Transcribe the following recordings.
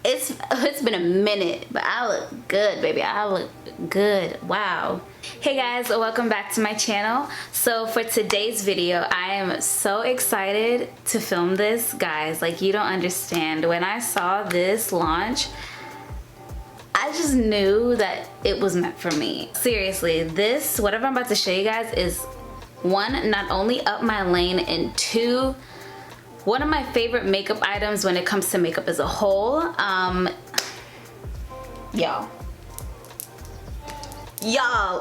It's been a minute, but I look good, baby. I look good. Wow. Hey guys, welcome back to my channel. So for today's video, I am so excited to film this, guys. Like, you don't understand. When I saw this launch, I just knew that it was meant for me. Seriously, this, whatever I'm about to show you guys, is one, not only up my lane, and two, one of my favorite makeup items when it comes to makeup as a whole. Y'all,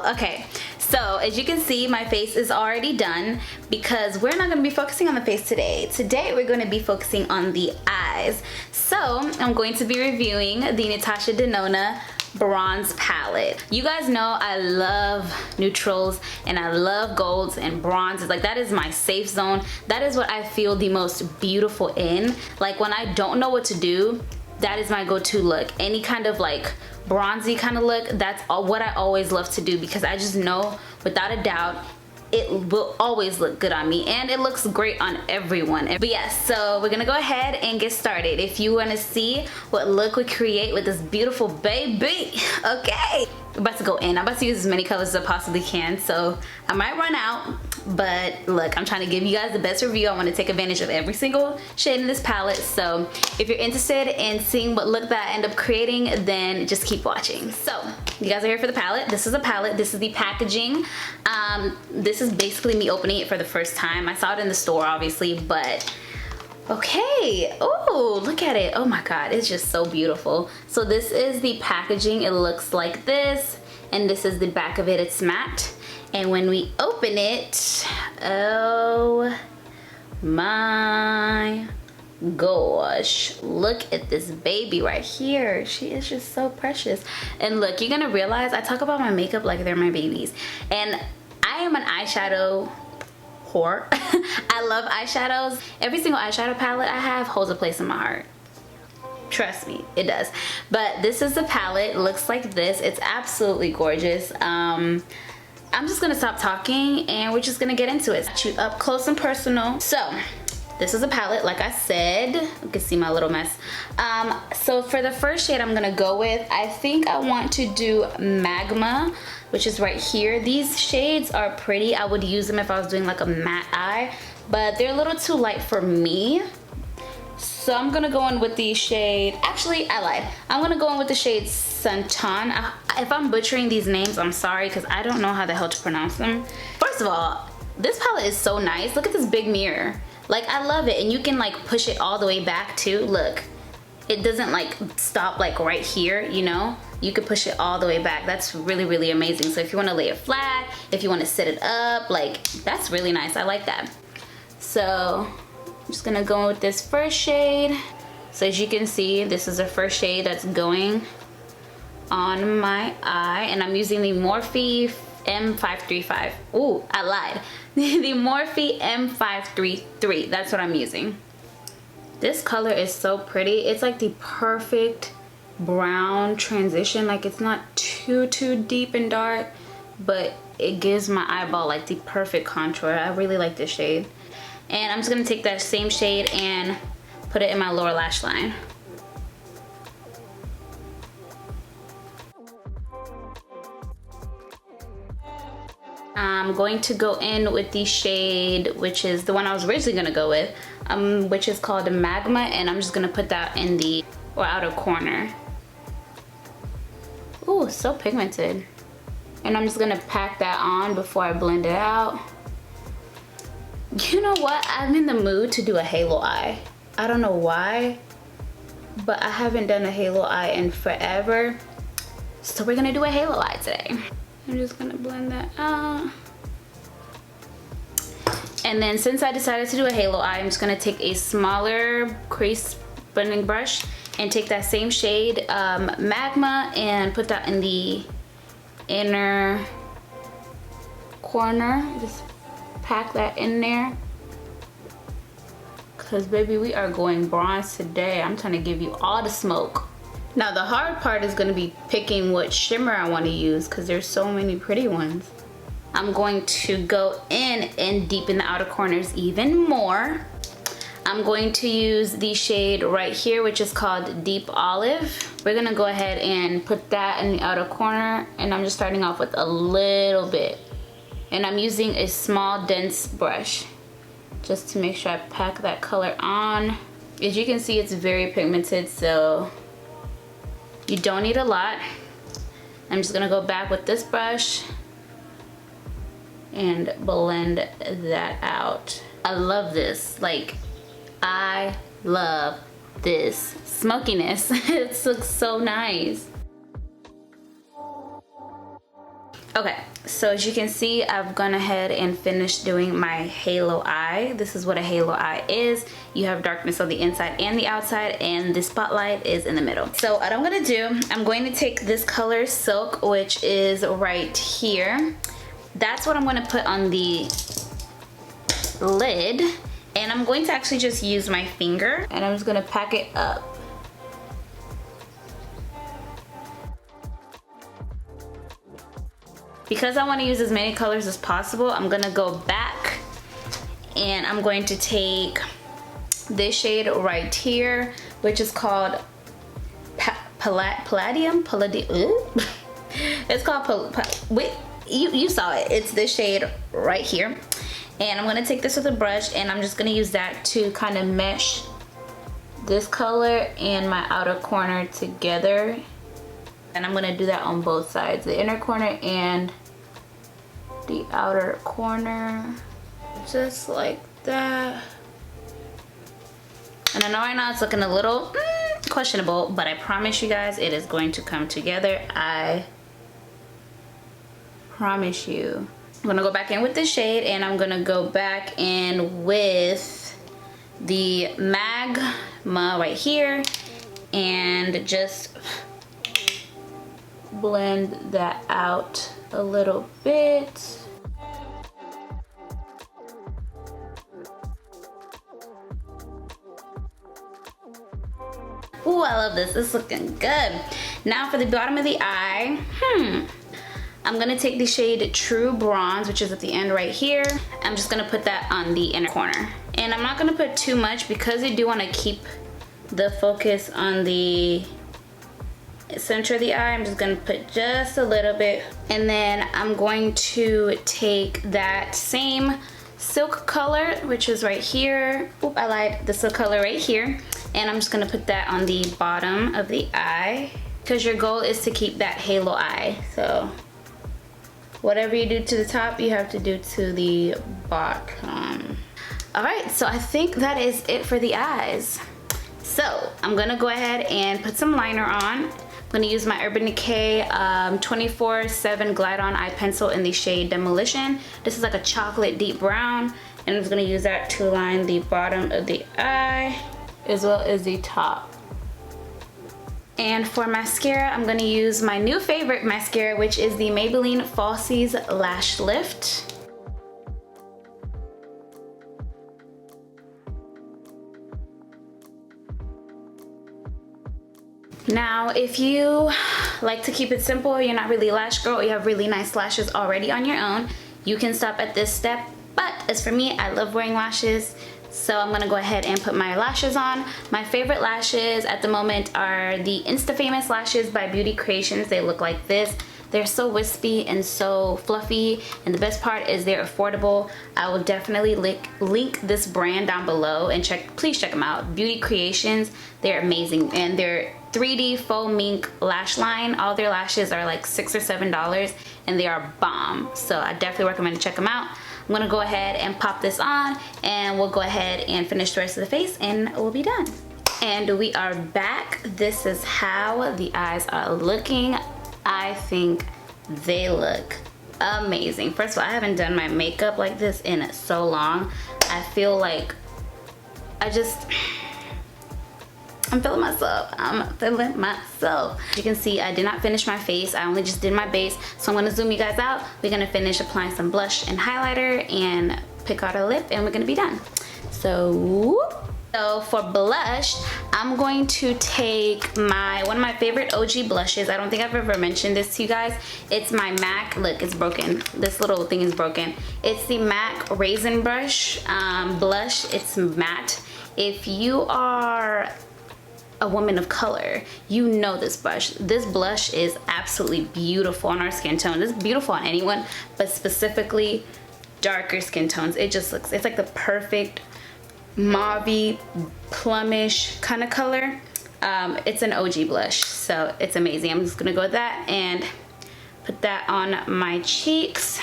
okay. So as you can see, my face is already done because we're not gonna be focusing on the face today. Today we're gonna be focusing on the eyes. So I'm going to be reviewing the NATASHA DENONA bronze palette. You guys know I love neutrals and I love golds and bronzes. Like, that is my safe zone. That is what I feel the most beautiful in. Like, when I don't know what to do, that is my go-to look. Any kind of like bronzy kind of look, that's what I always love to do, because I just know without a doubt it will always look good on me, and it looks great on everyone. But yes, so we're gonna go ahead and get started. If you want to see what look we create with this beautiful baby, okay, I'm about to go in. I'm about to use as many colors as I possibly can, so I might run out, but look, I'm trying to give you guys the best review. I want to take advantage of every single shade in this palette. So if you're interested in seeing what look that I end up creating, then just keep watching. So you guys are here for the palette. This is a palette. This is the packaging. This is basically me opening it for the first time. I saw it in the store, obviously, but okay. Oh, look at it. Oh my god, it's just so beautiful. So this is the packaging. It looks like this, and this is the back of it. It's matte, and when we open it, oh my gosh, look at this baby right here. She is just so precious. And look, you're gonna realize I talk about my makeup like they're my babies, and I am an eyeshadow whore. I love eyeshadows. Every single eyeshadow palette I have holds a place in my heart. Trust me, it does. But this is the palette. It looks like this. It's absolutely gorgeous. I'm just gonna stop talking and we're just gonna get into it. Up close and personal. So this is a palette, like I said. You can see my little mess. So for the first shade I'm gonna go with, I think I want to do Magma, which is right here. These shades are pretty. I would use them if I was doing like a matte eye, but they're a little too light for me. So I'm gonna go in with the shade, actually I lied. I'm gonna go in with the shade Santan. If I'm butchering these names, I'm sorry, because I don't know how the hell to pronounce them. First of all, this palette is so nice. Look at this big mirror. Like, I love it, and you can like push it all the way back too. Look, it doesn't like stop like right here, you know? You could push it all the way back. That's really, really amazing. So if you want to lay it flat, if you want to set it up, like, that's really nice. I like that. So I'm just gonna go in with this first shade. So as you can see, this is the first shade that's going on my eye, and I'm using the Morphe M535. Ooh, I lied. The Morphe M533, that's what I'm using. This color is so pretty. It's like the perfect brown transition. Like, it's not too deep and dark, but it gives my eyeball like the perfect contour. I really like this shade. And I'm just gonna take that same shade and put it in my lower lash line. I'm going to go in with the shade, which is the one I was originally gonna go with, which is called Magma, and I'm just gonna put that in the outer corner. Ooh, so pigmented. And I'm just gonna pack that on before I blend it out. You know what? I'm in the mood to do a halo eye. I don't know why, but I haven't done a halo eye in forever. So we're gonna do a halo eye today. I'm just gonna blend that out. And then since I decided to do a halo eye, I'm just gonna take a smaller crease blending brush and take that same shade, Magma, and put that in the inner corner. Just pack that in there. Cause baby, we are going bronze today. I'm trying to give you all the smoke. Now the hard part is gonna be picking what shimmer I wanna use, cause there's so many pretty ones. I'm going to go in and deepen the outer corners even more. I'm going to use the shade right here, which is called Deep Olive. We're gonna go ahead and put that in the outer corner, and I'm just starting off with a little bit. And I'm using a small, dense brush just to make sure I pack that color on. As you can see, it's very pigmented, so you don't need a lot. I'm just gonna go back with this brush and blend that out. I love this. Like, I love this smokiness. It looks so nice. Okay, so as you can see, I've gone ahead and finished doing my halo eye. This is what a halo eye is. You have darkness on the inside and the outside, and the spotlight is in the middle. So what I'm gonna do, I'm going to take this color Silk, which is right here. That's what I'm gonna put on the lid, and I'm going to actually just use my finger, and I'm just gonna pack it up. Because I want to use as many colors as possible, I'm gonna go back and I'm going to take this shade right here, which is called Palladium. It's called wait, you saw it. It's this shade right here. And I'm gonna take this with a brush, and I'm just gonna use that to kind of mesh this color and my outer corner together. And I'm gonna do that on both sides, the inner corner and the outer corner, just like that. And I know right now it's looking a little questionable, but I promise you guys it is going to come together. I promise you. I'm gonna go back in with this shade, and I'm gonna go back in with the Magma right here and just blend that out a little bit. Ooh, I love this. It's looking good. Now for the bottom of the eye, I'm gonna take the shade True Bronze, which is at the end right here. I'm just gonna put that on the inner corner. And I'm not gonna put too much because I do wanna keep the focus on the center of the eye. I'm just gonna put just a little bit, and then I'm going to take that same Silk color, which is right here. Oop, I lied. The Silk color right here, and I'm just gonna put that on the bottom of the eye, because your goal is to keep that halo eye. So whatever you do to the top, you have to do to the bottom. All right, so I think that is it for the eyes. So I'm gonna go ahead and put some liner on. I'm gonna use my Urban Decay 24/7 Glide On Eye Pencil in the shade Demolition. This is like a chocolate deep brown, and I'm just gonna use that to line the bottom of the eye as well as the top. And for mascara, I'm gonna use my new favorite mascara, which is the Maybelline Falsies Lash Lift. Now, if you like to keep it simple, you're not really a lash girl, or you have really nice lashes already on your own, you can stop at this step. But as for me, I love wearing lashes, so I'm gonna go ahead and put my lashes on. My favorite lashes at the moment are the Insta-Famous lashes by Beauty Creations. They look like this. They're so wispy and so fluffy, and the best part is they're affordable. I will definitely link this brand down below, and please check them out. Beauty Creations, they're amazing, and they're 3D faux mink lash line. All their lashes are like $6 or $7, and they are bomb. So I definitely recommend to check them out. I'm gonna go ahead and pop this on, and we'll go ahead and finish the rest of the face, and we'll be done. And we are back. This is how the eyes are looking. I think they look amazing. First of all, I haven't done my makeup like this in so long. I feel like I'm feeling myself. I'm feeling myself. You can see I did not finish my face. I only just did my base. So I'm gonna zoom you guys out. We're gonna finish applying some blush and highlighter and pick out a lip, and we're gonna be done. So for blush, I'm going to take one of my favorite OG blushes. I don't think I've ever mentioned this to you guys. It's my MAC, look, it's broken. This little thing is broken. It's the MAC Raizin brush blush. It's matte, if you are a woman of color, you know this blush. This blush is absolutely beautiful on our skin tone. It's beautiful on anyone, but specifically darker skin tones. It just looks, it's like the perfect mauve-y, plumish kind of color. It's an OG blush, so it's amazing. I'm just gonna go with that and put that on my cheeks.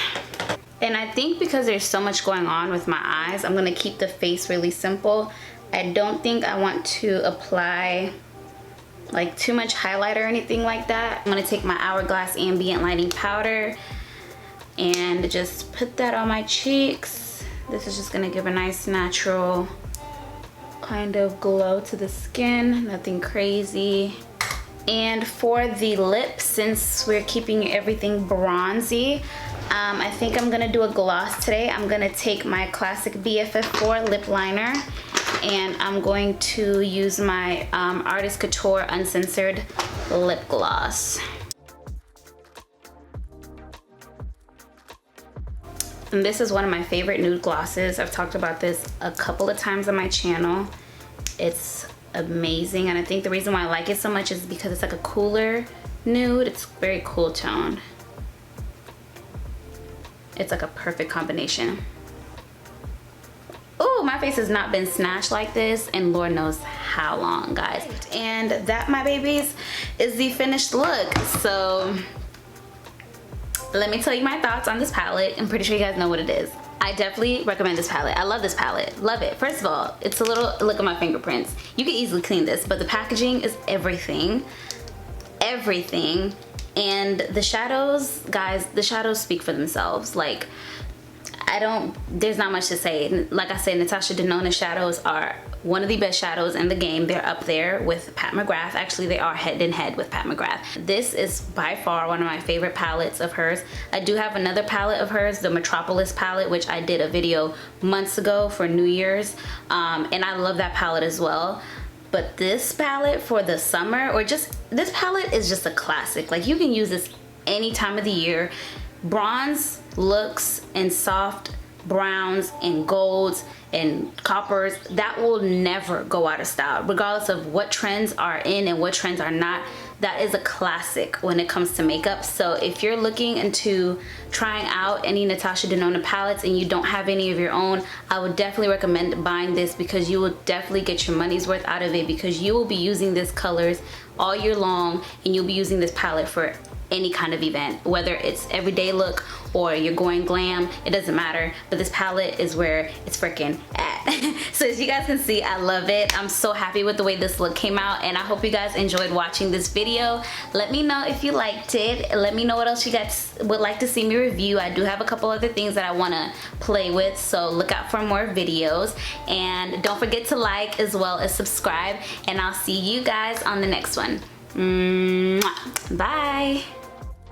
And I think because there's so much going on with my eyes, I'm gonna keep the face really simple. I don't think I want to apply like too much highlight or anything like that. I'm gonna take my Hourglass Ambient Lighting Powder and just put that on my cheeks. This is just gonna give a nice natural kind of glow to the skin, nothing crazy. And for the lips, since we're keeping everything bronzy, I think I'm gonna do a gloss today. I'm gonna take my classic BFF4 lip liner and I'm going to use my Artist Couture Uncensored lip gloss. And this is one of my favorite nude glosses. I've talked about this a couple of times on my channel. It's amazing, and I think the reason why I like it so much is because it's like a cooler nude. It's very cool tone. It's like a perfect combination. Oh, my face has not been snatched like this and Lord knows how long, guys. And that, my babies, is the finished look. So let me tell you my thoughts on this palette. I'm pretty sure you guys know what it is. I definitely recommend this palette. I love this palette. Love it. First of all, it's a little, look at my fingerprints. You can easily clean this, but the packaging is everything. Everything. And the shadows, guys, the shadows speak for themselves. Like, there's not much to say. Like I said, NATASHA DENONA shadows are one of the best shadows in the game. They're up there with Pat McGrath. Actually, they are head and head with Pat McGrath. This is by far one of my favorite palettes of hers. I do have another palette of hers, the Metropolis palette, which I did a video months ago for New Year's. And I love that palette as well. But this palette for the summer, or just, this palette is just a classic. Like, you can use this any time of the year. Bronze looks and soft browns and golds and coppers, that will never go out of style, regardless of what trends are in and what trends are not. That is a classic when it comes to makeup. So if you're looking into trying out any NATASHA DENONA palettes and you don't have any of your own, I would definitely recommend buying this, because you will definitely get your money's worth out of it, because you will be using these colors all year long and you'll be using this palette for any kind of event, whether it's everyday look or you're going glam, it doesn't matter. But this palette is where it's freaking at. So as you guys can see, I love it. I'm so happy with the way this look came out, and I hope you guys enjoyed watching this video. Let me know if you liked it. Let me know what else you guys would like to see me review. I do have a couple other things that I want to play with, so look out for more videos. And don't forget to like as well as subscribe, and I'll see you guys on the next one. Mwah. Bye.